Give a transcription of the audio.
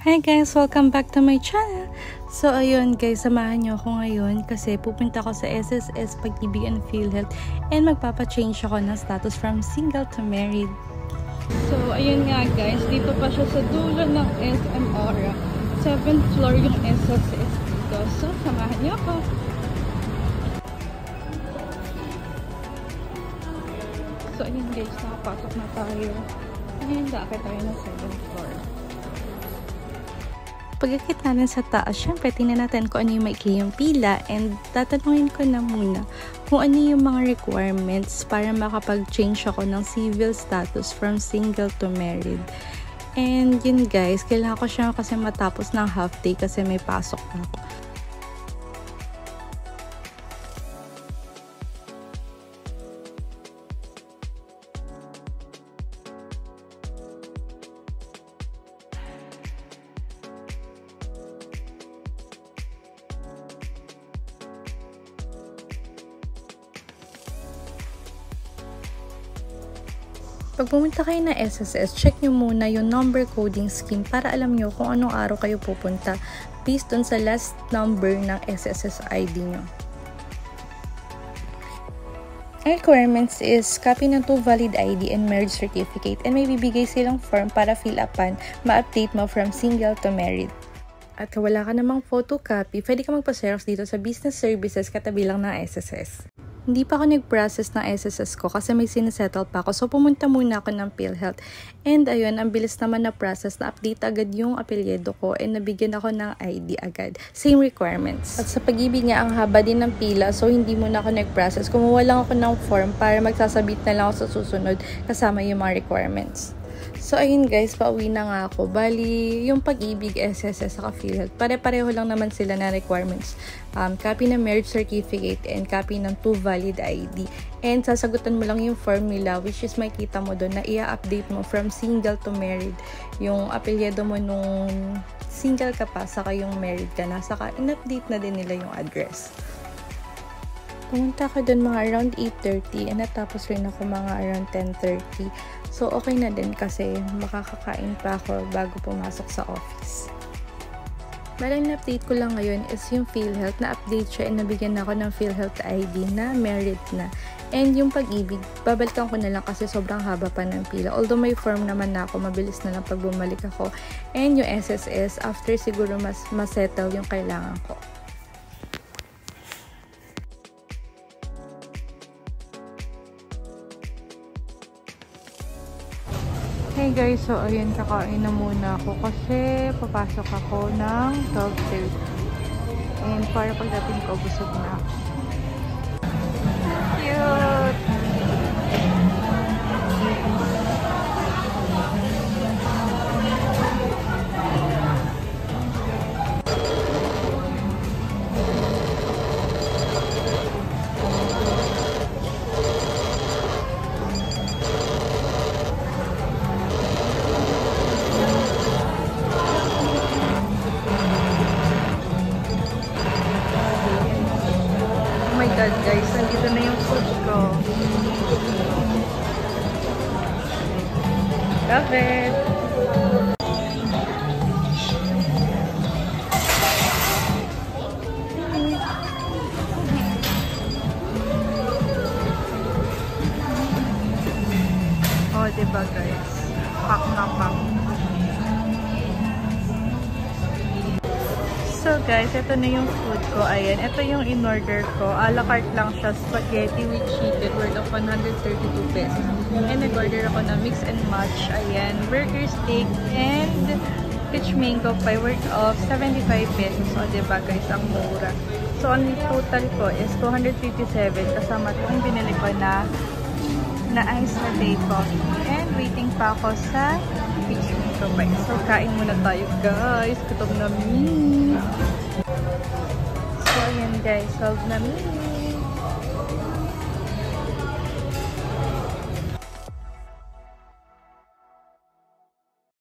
Hi guys! Welcome back to my channel! So ayun guys, samahan nyo ako ngayon kasi pupunta ako sa SSS Pag-ibig and PhilHealth and magpapa-change ako ng status from single to married. So ayun nga guys, dito pa siya sa dulo ng SM Aura. 7th floor yung SSS dito. So samahan nyo ako! So ayun guys, nakapasok na tayo. Ngayon dapat tayo ng 7th floor. Pagkakit natin sa taas, syempre tingnan natin kung ano yung maikli yung pila and tatanungin ko na muna kung ano yung mga requirements para makapag-change ako ng civil status from single to married. And yun guys, kailangan ko siya kasi matapos ng half day kasi may pasok ako. Pag pumunta kayo na SSS, check nyo muna yung number coding scheme para alam nyo kung anong araw kayo pupunta based on sa last number ng SSS ID nyo. Ang requirements is copy ng 2 valid ID and marriage certificate and may bibigay silang form para fill upan, ma-update mo from single to married. At kung wala ka namang photocopy, pwede ka magpa-xerox dito sa business services katabi lang ng SSS. Hindi pa ako nag-process ng SSS ko kasi may sinisettle pa ako. So, pumunta muna ako ng PhilHealth. And ayun, ang bilis naman na process. Na-update agad yung apelyido ko and nabigyan ako ng ID agad. Same requirements. At sa Pag-ibig nga, ang haba din ng pila. So, hindi muna ako nag-process. Kumuha lang ako ng form para magsasabit na lang ako sa susunod kasama yung mga requirements. So, ayun guys, pauwi na nga ako. Bali, yung Pag-ibig, SSS, saka PhilHealth, pare-pareho lang naman sila na requirements. Copy ng marriage certificate and copy ng 2 valid ID. And sasagutan mo lang yung form nila, which is makita mo doon na i-update mo from single to married. Yung apelyido mo nung single ka pa, saka yung married ka na, saka in-update na din nila yung address. Pumunta ako doon mga around 8:30 and natapos rin ako mga around 10:30. So, okay na din kasi makakakain pa ako bago pumasok sa office. Malang na-update ko lang ngayon is yung PhilHealth. Na-update siya and nabigyan ako ng PhilHealth ID na married na. And yung Pag-ibig, babalikan ko na lang kasi sobrang haba pa ng pila. Although may form naman na ako, mabilis na lang pag bumalik ako. And yung SSS, after siguro mas-settle yung kailangan ko. Hey guys, so ayun, kakain na muna ako kasi papasok ako ng 12:30 and para pagdating ko busog na. Cute! Guys, nandito na yung food ko. Love it! Oh, diba guys? Pack na pack. So guys, ito na yung food ko. Ayan, ito yung in-order ko. A la carte lang siya, spaghetti with chicken worth of 132 pesos. And nag-order ako na mix and match. Ayan, burger steak and peach mango pie worth of 75 pesos. O diba guys, ang mura. So ang total ko is 257 kasama itong binili ko na ice latte coffee. And waiting pa ako sa peach mango pie. So kain muna tayo guys. Gutom na me. So ayan guys, solve na me.